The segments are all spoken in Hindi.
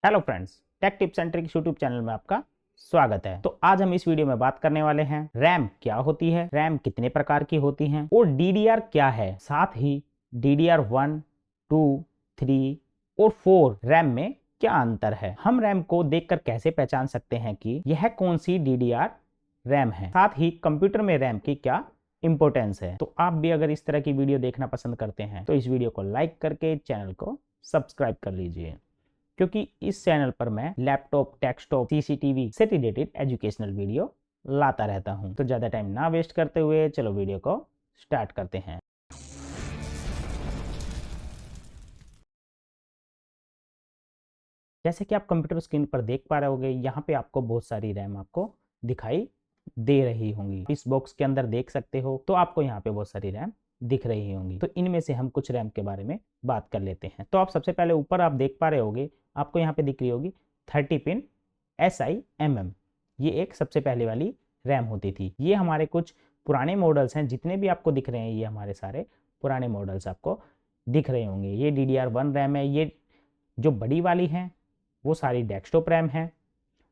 Hello friends, take tips and tricks YouTube channel में आपका स्वागत है। तो आज हम इस वीडियो में बात करने वाले हैं रैम क्या होती है, रैम कितने प्रकार की होती हैं और डीडीआर क्या है, साथ ही डीडीआर 1, 2, 3 और 4 रैम में क्या अंतर है। हम रैम को देखकर कैसे पहचान सकते हैं कि यह कौन सी डीडीआर रैम है, साथ ही कंप्यूटर में रैम की क्या इंपॉर्टेंस है। तो आप भी अगर इस तरह की वीडियो देखना पसंद करते हैं तो इस वीडियो को लाइक करके चैनल को सब्सक्राइब कर लीजिए, क्योंकि इस चैनल पर मैं लैपटॉप, डेस्कटॉप, सीसीटीवी से रिलेटेड एजुकेशनल वीडियो लाता रहता हूं। तो ज़्यादा टाइम ना वेस्ट करते हुए चलो वीडियो को स्टार्ट करते हैं। जैसे कि आप कंप्यूटर स्क्रीन पर देख पा रहे होंगे, यहाँ पे आपको बहुत सारी रैम आपको दिखाई दे रही होंगी। इस बॉक्स के अंदर देख सकते हो तो आपको यहाँ पे बहुत सारी रैम दिख रही होंगी। तो इनमें से हम कुछ रैम के बारे में बात कर लेते हैं। तो आप सबसे पहले ऊपर आप देख पा रहे होंगे, आपको यहाँ पे दिख रही होगी 30 पिन SIMM। ये एक सबसे पहले वाली रैम होती थी। ये हमारे कुछ पुराने मॉडल्स हैं, जितने भी आपको दिख रहे हैं ये हमारे सारे पुराने मॉडल्स आपको दिख रहे होंगे। ये DDR1 रैम है। ये जो बड़ी वाली हैं वो सारी डेस्कटॉप रैम है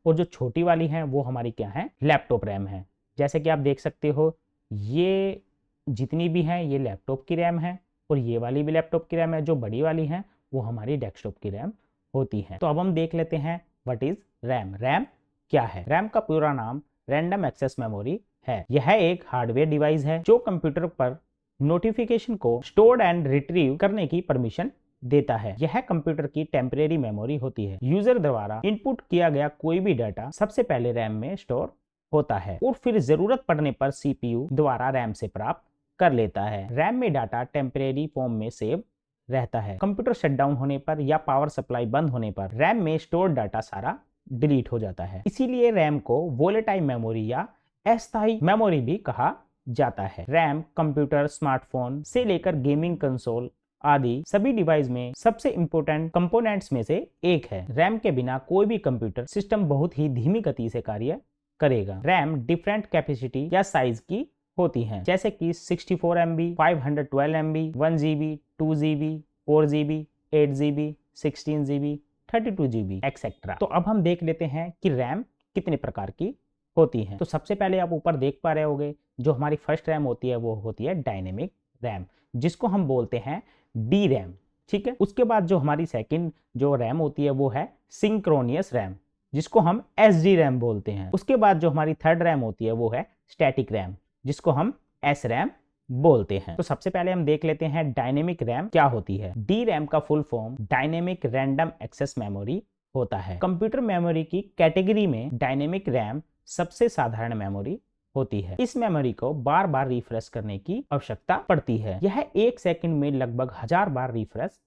और जो छोटी वाली हैं वो हमारी क्या है, लैपटॉप रैम है। जैसे कि आप देख सकते हो ये जितनी भी हैं ये लैपटॉप की रैम है और ये वाली भी लैपटॉप की रैम है। जो बड़ी वाली हैं वो हमारी डेस्कटॉप की रैम होती है। तो अब हम देख लेते हैं व्हाट इज रैम। रैम क्या है? रैम का पूरा नाम रैंडम एक्सेस मेमोरी है। यह एक हार्डवेयर डिवाइस है जो कंप्यूटर पर नोटिफिकेशन को स्टोर एंड रिट्रीव करने की परमिशन देता है। यह कंप्यूटर की टेम्परेरी मेमोरी होती है। यूजर द्वारा इनपुट किया गया कोई भी डाटा सबसे पहले रैम में स्टोर होता है और फिर जरूरत पड़ने पर CPU द्वारा रैम से प्राप्त कर लेता है। रैम में डाटा टेम्परेरी फॉर्म में सेव रहता है। कंप्यूटर शटडाउन होने पर या पावर सप्लाई बंद होने पर रैम में स्टोर डाटा सारा डिलीट हो जाता है। इसीलिए रैम को वोलेटाइल मेमोरी या अस्थायी मेमोरी भी कहा जाता है। रैम कंप्यूटर, स्मार्टफोन से लेकर गेमिंग कंसोल आदि सभी डिवाइस में सबसे इंपॉर्टेंट कंपोनेंट्स में से एक है। रैम के बिना कोई भी कंप्यूटर सिस्टम बहुत ही धीमी गति से कार्य करेगा। रैम डिफरेंट कैपेसिटी या साइज की होती हैं, जैसे कि 64 MB, 512 MB, 1 GB, 2 GB, 4 GB, 8 GB, 16 GB, 32 GB etcetera. तो अब हम देख लेते हैं कि रैम कितने प्रकार की होती हैं। तो सबसे पहले आप ऊपर देख पा रहे होंगे, जो हमारी फर्स्ट रैम होती है वो होती है डायनेमिक रैम, जिसको हम बोलते हैं डी रैम। ठीक है। उसके बाद जो हमारी सेकंड जो रैम होती है वो है सिंक्रोनियस रैम, जिसको हम SD रैम बोलते हैं। उसके बाद जो हमारी थर्ड रैम होती है वो है स्टैटिक रैम, जिसको हम S रैम बोलते हैं। तो सबसे पहले हम देख लेते हैं डायनेमिक रैम क्या होती है। डी रैम का full form dynamic random access memory होता है। कंप्यूटर मेमोरी की कैटेगरी में डायनेमिक रैम सबसे साधारण मेमोरी होती है। इस मेमोरी को बार बार रिफ्रेश करने की आवश्यकता पड़ती है। यह 1 सेकंड में लगभग 1000 बार रिफ्रेश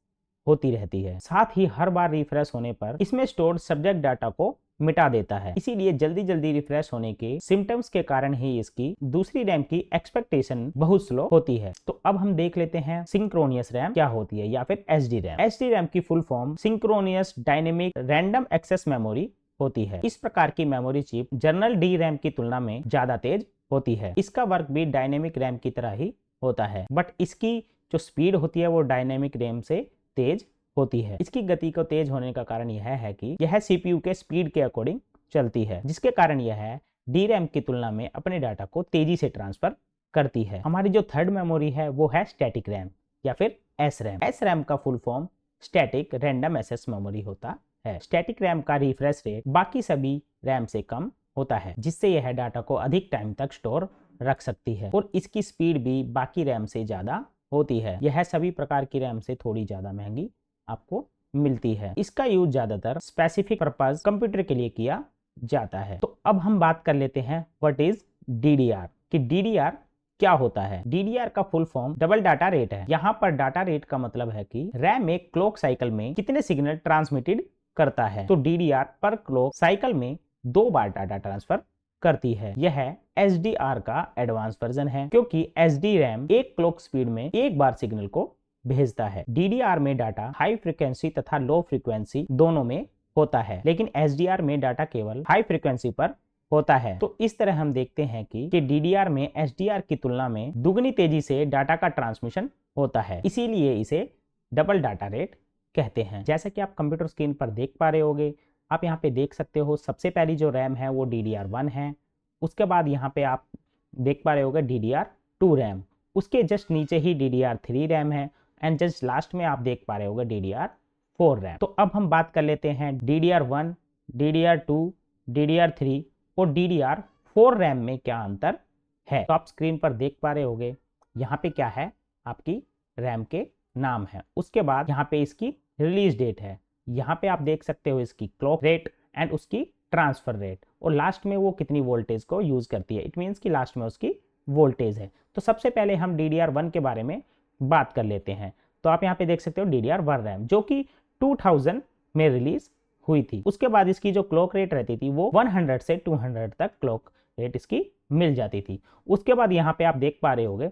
होती रहती है। साथ ही हर बार रिफ्रेश होने पर इसमें स्टोर्ड सब्जेक्ट डाटा को मिटा देता है। इसीलिए जल्दी जल्दी रिफ्रेश होने के सिम्टम्स के कारण ही इसकी दूसरी रैम की एक्सपेक्टेशन बहुत स्लो होती है। तो अब हम देख लेते हैं सिंक्रोनियस रैम क्या होती है या फिर SD रैम। SD रैम की full form synchronous dynamic random access memory होती है। इस प्रकार की memory chip general D RAM की तुलना में ज्यादा तेज होती है। इसका वर्क भी डायनेमिक रैम की तरह ही होता है, बट इसकी जो स्पीड होती है वो डायनेमिक रैम से तेज होती है। इसकी गति को तेज होने का कारण यह है कि यह CPU के स्पीड के अकॉर्डिंग चलती है, जिसके कारण यह डी रैम की तुलना में अपने डाटा को तेजी से ट्रांसफर करती है। हमारी जो थर्ड मेमोरी है वो है स्टैटिक रैम या फिर S रैम। S रैम का full form static random access memory होता है। स्टैटिक रैम का रिफ्रेश रेट बाकी सभी रैम से कम होता है, जिससे यह डाटा को अधिक टाइम तक स्टोर रख सकती है और इसकी स्पीड भी बाकी रैम से ज्यादा होती है। यह सभी प्रकार की रैम से थोड़ी ज्यादा महंगी आपको मिलती है। इसका यूज ज्यादातर स्पेसिफिक पर्पस कंप्यूटर के लिए किया जाता है। तो अब हम बात कर लेते हैं व्हाट इज DDR कि DDR क्या होता है। DDR का full form double data rate है। यहाँ पर डाटा रेट का मतलब है कि रैम एक क्लॉक साइकिल में कितने सिग्नल ट्रांसमिटेड करता है। तो DDR पर क्लॉक साइकिल में 2 बार डाटा ट्रांसफर करती है। यह SDR का एडवांस वर्जन है, क्योंकि SD रैम एक क्लॉक स्पीड में एक बार सिग्नल को भेजता है। DDR में डाटा हाई फ्रीक्वेंसी तथा लो फ्रीक्वेंसी दोनों में होता है, लेकिन SDR में डाटा केवल हाई फ्रीक्वेंसी पर होता है। तो इस तरह हम देखते हैं कि DDR में SDR की तुलना में दुगनी तेजी से डाटा का ट्रांसमिशन होता है, इसीलिए इसे डबल डाटा रेट कहते हैं। जैसा कि आप कंप्यूटर स्क्रीन पर देख पा रहे होगे, आप यहाँ पे देख सकते हो सबसे पहली जो रैम है वो DDR1 है। उसके बाद यहाँ पे आप देख पा रहे होगे DDR2 रैम, उसके जस्ट नीचे ही DDR3 रैम है एंड जस्ट लास्ट में आप देख पा रहे होगे DDR4 रैम। तो अब हम बात कर लेते हैं DDR1, DDR2, DDR3 और DDR4 रैम में क्या अंतर है। तो आप स्क्रीन पर देख पा रहे होगे यहाँ पे क्या है, आपकी रैम के नाम है। उसके बाद यहाँ पे इसकी रिलीज डेट है, यहाँ पे आप देख सकते हो इसकी क्लॉक रेट एंड उसकी ट्रांसफर रेट, और लास्ट में वो कितनी वोल्टेज को यूज करती है। इट मीन्स कि लास्ट में उसकी वोल्टेज है। तो सबसे पहले हम DDR1 के बारे में बात कर लेते हैं। तो आप यहाँ पे देख सकते हो DDR1 रैम जो कि 2000 में रिलीज हुई थी। उसके बाद इसकी जो क्लॉक रेट रहती थी वो 100 से 200 तक क्लॉक रेट इसकी मिल जाती थी। उसके बाद यहाँ पे आप देख पा रहे होगे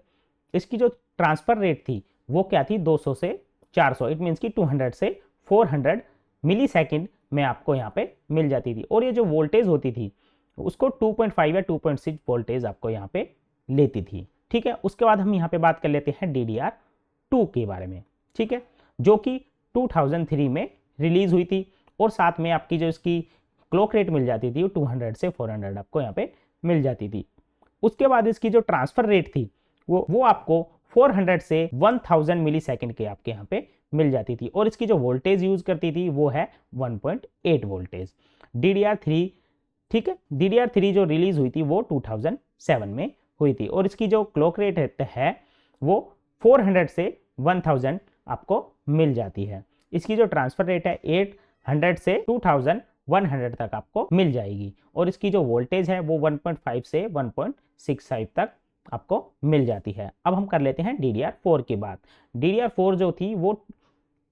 इसकी जो ट्रांसफर रेट थी वो क्या थी, 200 से 400। इट मीन्स कि 200 से 400 मिली सेकेंड में आपको यहाँ पे मिल जाती थी। और ये जो वोल्टेज होती थी उसको 2.5 या 2.6 वोल्टेज आपको यहाँ पे लेती थी। ठीक है, उसके बाद हम यहाँ पे बात कर लेते हैं DDR2 के बारे में। ठीक है, जो कि 2003 में रिलीज हुई थी और साथ में आपकी जो इसकी क्लॉक रेट मिल जाती थी वो 200 से 400 आपको यहाँ पे मिल जाती थी। उसके बाद इसकी जो ट्रांसफर रेट थी वो आपको 400 से 1000 मिली सेकेंड के आपके यहाँ पे मिल जाती थी। और इसकी जो वोल्टेज यूज करती थी वो है 1.8 वोल्टेज। DDR3, ठीक है, DDR3 जो रिलीज हुई थी वो 2007 में हुई थी और इसकी जो क्लॉक रेट है वो 400 से 1000 आपको मिल जाती है। इसकी जो ट्रांसफर रेट है 800 से 2100 तक आपको मिल जाएगी और इसकी जो वोल्टेज है वो 1.5 से 1.65 तक आपको मिल जाती है। अब हम कर लेते हैं DDR4 की बात। DDR4 जो थी वो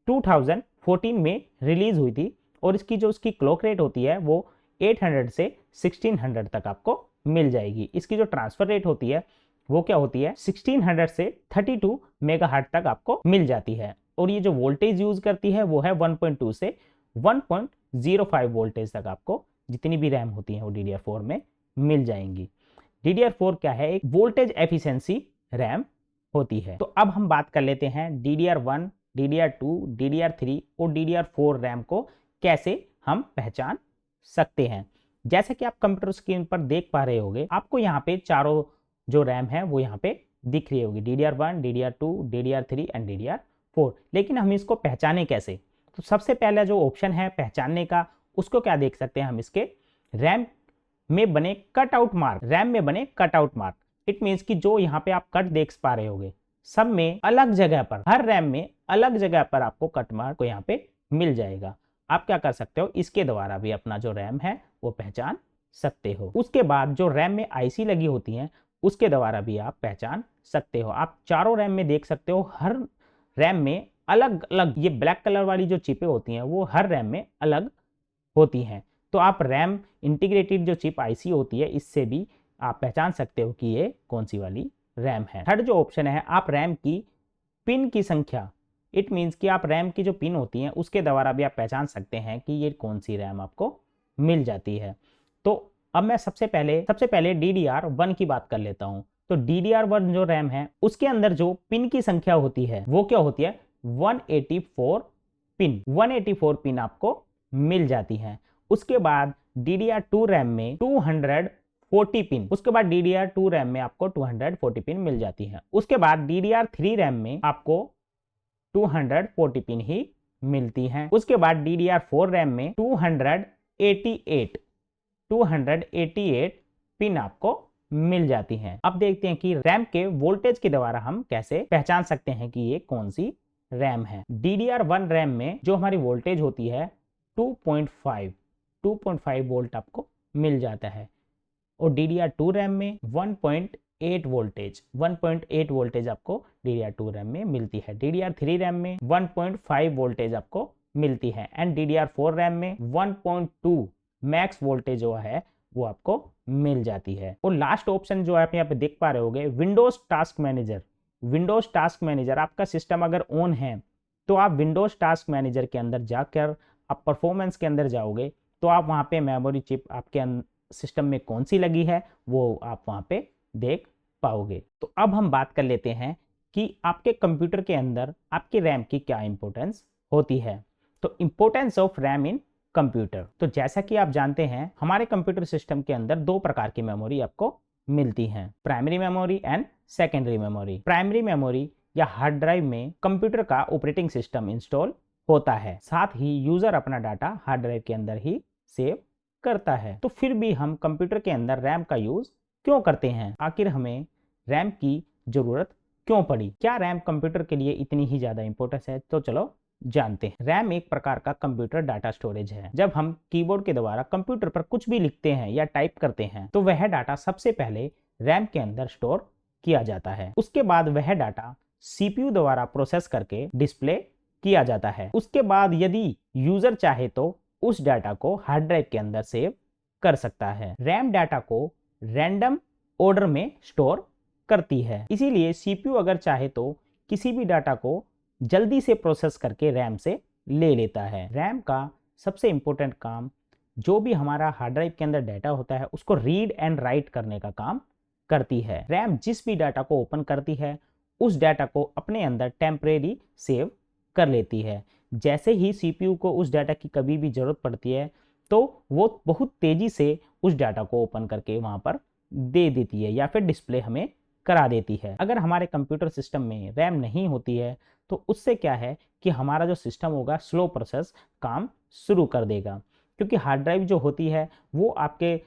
2014 में रिलीज हुई थी और इसकी जो उसकी क्लॉक रेट होती है वो 800 से 1600 तक आपको मिल जाएगी। इसकी जो ट्रांसफर रेट होती है वो क्या होती है, 1600 से 32 मेगाहर्ट्ज तक आपको मिल जाती है। और ये जो वोल्टेज यूज करती है वो है 1.2 से 1.05 वोल्टेज तक आपको जितनी भी रैम होती है वो DDR4 में मिल जाएंगी। DDR4 क्या है, एक वोल्टेज एफिशिएंसी रैम होती है। तो अब हम बात कर लेते हैं DDR1, DDR2, DDR3 और DDR4 रैम को कैसे हम पहचान सकते हैं। जैसे कि आप कंप्यूटर स्क्रीन पर देख पा रहे होगे, आपको यहाँ पे चारों जो रैम है वो यहाँ पे दिख रही होगी, DDR1, DDR2, DDR3 and DDR4। लेकिन हम इसको पहचाने कैसे, तो सबसे पहला जो ऑप्शन है पहचानने का, उसको क्या देख सकते हैं हम, इसके रैम में बने कटआउट मार्क, रैम में बने कटआउट मार्क। इट मीन्स कि जो यहाँ पे आप कट देख पा रहे होगे सब में अलग जगह पर, हर रैम में अलग जगह पर आपको कट मार्क को यहाँ पे मिल जाएगा। आप क्या कर सकते हो, इसके द्वारा भी अपना जो रैम है वो पहचान सकते हो। उसके बाद जो रैम में IC लगी होती है उसके द्वारा भी आप पहचान सकते हो। आप चारों रैम में देख सकते हो, हर रैम में अलग अलग ये ब्लैक कलर वाली जो चिपें होती हैं वो हर रैम में अलग होती हैं। तो आप रैम इंटीग्रेटेड जो चिप IC होती है इससे भी आप पहचान सकते हो कि ये कौन सी वाली रैम है। थर्ड जो ऑप्शन है, आप रैम की पिन की संख्या, इट मीन्स कि आप रैम की जो पिन होती हैं उसके द्वारा भी आप पहचान सकते हैं कि ये कौन सी रैम आपको मिल जाती है। तो अब मैं सबसे पहले DDR1 की बात कर लेता हूं। तो DDR1 जो रैम है उसके अंदर जो पिन की संख्या होती है वो क्या होती है, 184 पिन, 184 पिन आपको मिल जाती है। उसके बाद DDR2 रैम में 240 पिन, उसके बाद DDR2 रैम में आपको 240 पिन मिल जाती है। उसके बाद DDR3 रैम में आपको 240 पिन ही मिलती हैं। उसके बाद DDR4 रैम में 288 पिन आपको मिल जाती हैं। अब देखते हैं कि रैम के वोल्टेज के द्वारा हम कैसे पहचान सकते हैं कि ये कौन सी रैम है। DDR1 रैम में जो हमारी वोल्टेज होती है 2.5 वोल्ट आपको मिल जाता है और DDR2 रैम में 1.8 वोल्टेज आपको DDR2 रैम में मिलती है। DDR3 रैम में 1.5 वोल्टेज आपको मिलती है एंड DDR4 रैम में 1.2 मैक्स वोल्टेज जो है वो आपको मिल जाती है। और लास्ट ऑप्शन जो आप यहाँ पे देख पा रहे होगे, विंडोज टास्क मैनेजर। आपका सिस्टम अगर ऑन है तो आप विंडोज टास्क मैनेजर के अंदर जाकर आप परफॉर्मेंस के अंदर जाओगे तो आप वहाँ पे मेमोरी चिप आपके सिस्टम में कौन सी लगी है वो आप वहाँ पे देख पाओगे। तो अब हम बात कर लेते हैं कि आपके कंप्यूटर के अंदर आपके रैम की क्या इंपॉर्टेंस होती है। तो importance of RAM in computer, तो जैसा कि आप जानते हैं हमारे कंप्यूटर सिस्टम के अंदर दो प्रकार की मेमोरी आपको मिलती हैं, primary memory and secondary memory. Primary memory या हार्ड ड्राइव में कंप्यूटर का ऑपरेटिंग सिस्टम इंस्टॉल होता है, साथ ही यूजर अपना डाटा हार्ड ड्राइव के अंदर ही सेव करता है। तो फिर भी हम कंप्यूटर के अंदर रैम का यूज क्यों करते हैं? आखिर हमें रैम की जरूरत क्यों पड़ी? क्या रैम कंप्यूटर के लिए इतनी ही ज्यादा इंपॉर्टेंस है? तो चलो जानते हैं। रैम एक प्रकार का कंप्यूटर डाटा स्टोरेज है। जब हम कीबोर्ड के द्वारा कंप्यूटर पर कुछ भी लिखते हैं या टाइप करते हैं तो वह डाटा सबसे पहले रैम के अंदर स्टोर किया जाता है। उसके बाद वह डाटा सीपीयू द्वारा प्रोसेस करके डिस्प्ले किया जाता है। उसके बाद यदि यूजर चाहे तो उस डाटा को हार्ड ड्राइव के अंदर सेव कर सकता है। रैम डाटा को रैंडम ऑर्डर में स्टोर करती है, इसीलिए सीपीयू अगर चाहे तो किसी भी डाटा को जल्दी से प्रोसेस करके रैम से ले लेता है। रैम का सबसे इंपॉर्टेंट काम जो भी हमारा हार्ड ड्राइव के अंदर डाटा होता है उसको रीड एंड राइट करने का काम करती है। रैम जिस भी डाटा को ओपन करती है उस डाटा को अपने अंदर टेम्परेरी सेव कर लेती है। जैसे ही सीपीयू को उस डाटा की कभी भी जरूरत पड़ती है तो वो बहुत तेजी से उस डाटा को ओपन करके वहां पर दे देती है या फिर डिस्प्ले हमें करा देती है। अगर हमारे कंप्यूटर सिस्टम में रैम नहीं होती है तो उससे क्या है कि हमारा जो सिस्टम होगा स्लो प्रोसेस काम शुरू कर देगा, क्योंकि हार्ड ड्राइव जो होती है वो आपके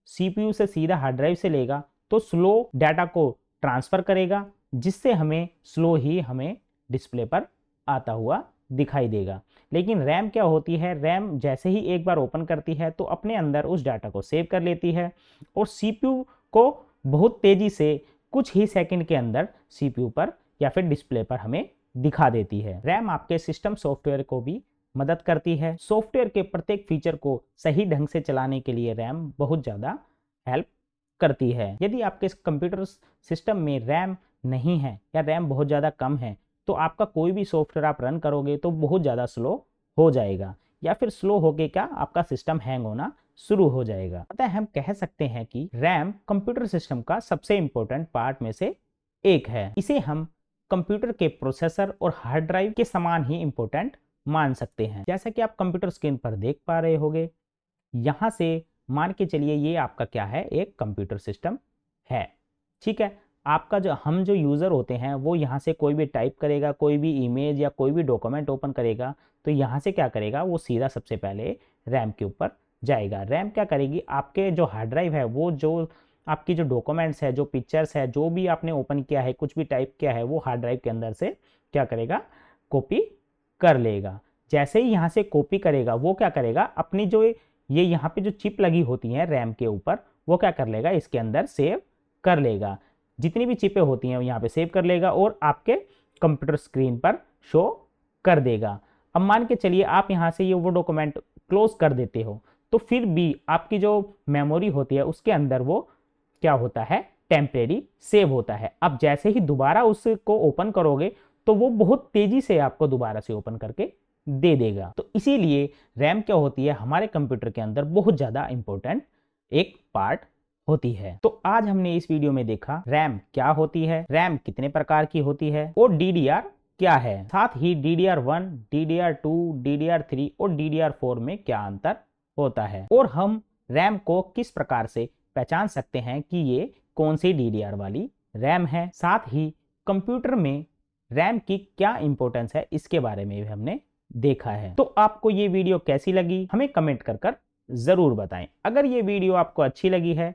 सीपीयू से सीधा हार्ड ड्राइव से लेगा तो स्लो डाटा को ट्रांसफर करेगा, जिससे हमें स्लो ही हमें डिस्प्ले पर आता हुआ दिखाई देगा। लेकिन रैम क्या होती है? रैम जैसे ही एक बार ओपन करती है तो अपने अंदर उस डाटा को सेव कर लेती है और सीपीयू को बहुत तेजी से कुछ ही सेकंड के अंदर सीपीयू पर या फिर डिस्प्ले पर हमें दिखा देती है। रैम आपके सिस्टम सॉफ्टवेयर को भी मदद करती है। सॉफ्टवेयर के प्रत्येक फीचर को सही ढंग से चलाने के लिए रैम बहुत ज़्यादा हेल्प करती है। यदि आपके कंप्यूटर सिस्टम में रैम नहीं है या रैम बहुत ज़्यादा कम है तो आपका कोई भी सॉफ्टवेयर आप रन करोगे तो बहुत ज़्यादा स्लो हो जाएगा, या फिर स्लो होके क्या आपका सिस्टम हैंग होना शुरू हो जाएगा। अतः हम कह सकते हैं कि रैम कंप्यूटर सिस्टम का सबसे इंपॉर्टेंट पार्ट में से एक है। इसे हम कंप्यूटर के प्रोसेसर और हार्ड ड्राइव के समान ही इंपॉर्टेंट मान सकते हैं। जैसा कि आप कंप्यूटर स्क्रीन पर देख पा रहे होंगे, यहाँ से मान के चलिए ये आपका क्या है, एक कंप्यूटर सिस्टम है। ठीक है, आपका हम जो यूज़र होते हैं वो यहाँ से कोई भी टाइप करेगा, कोई भी इमेज या कोई भी डॉक्यूमेंट ओपन करेगा तो यहाँ से क्या करेगा, वो सीधा सबसे पहले रैम के ऊपर जाएगा। रैम क्या करेगी, आपके जो हार्ड ड्राइव है वो जो आपकी जो डॉक्यूमेंट्स है, जो पिक्चर्स है, जो भी आपने ओपन किया है, कुछ भी टाइप किया है, वो हार्ड ड्राइव के अंदर से क्या करेगा, कॉपी कर लेगा। जैसे ही यहाँ से कॉपी करेगा वो क्या करेगा, अपनी जो ये यहाँ पे जो चिप लगी होती है रैम के ऊपर वो क्या कर लेगा, इसके अंदर सेव कर लेगा। जितनी भी चिपें होती हैं वो यहाँ पे सेव कर लेगा और आपके कंप्यूटर स्क्रीन पर शो कर देगा। अब मान के चलिए आप यहाँ से ये वो डॉक्यूमेंट क्लोज कर देते हो तो फिर भी आपकी जो मेमोरी होती है उसके अंदर वो क्या होता है, टेम्परेरी सेव होता है। अब जैसे ही दोबारा उसको ओपन करोगे तो वो बहुत तेजी से आपको दोबारा से ओपन करके दे देगा। तो इसीलिए रैम क्या होती है, हमारे कंप्यूटर के अंदर बहुत ज्यादा इंपॉर्टेंट एक पार्ट होती है। तो आज हमने इस वीडियो में देखा रैम क्या होती है, रैम कितने प्रकार की होती है और DDR क्या है, साथ ही DDR1, DDR2, DDR3 और DDR4 में क्या अंतर होता है और हम रैम को किस प्रकार से पहचान सकते हैं कि ये कौन सी DDR वाली रैम है। साथ ही कंप्यूटर में रैम की क्या इंपॉर्टेंस है इसके बारे में भी हमने देखा है। तो आपको ये वीडियो कैसी लगी हमें कमेंट कर जरूर बताएं। अगर ये वीडियो आपको अच्छी लगी है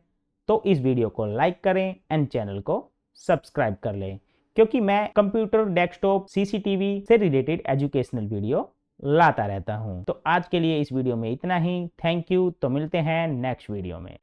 तो इस वीडियो को लाइक करें एंड चैनल को सब्सक्राइब कर लें, क्योंकि मैं कंप्यूटर, डेस्कटॉप, CCTV से रिलेटेड एजुकेशनल वीडियो लाता रहता हूं। तो आज के लिए इस वीडियो में इतना ही। Thank you. तो मिलते हैं नेक्स्ट वीडियो में।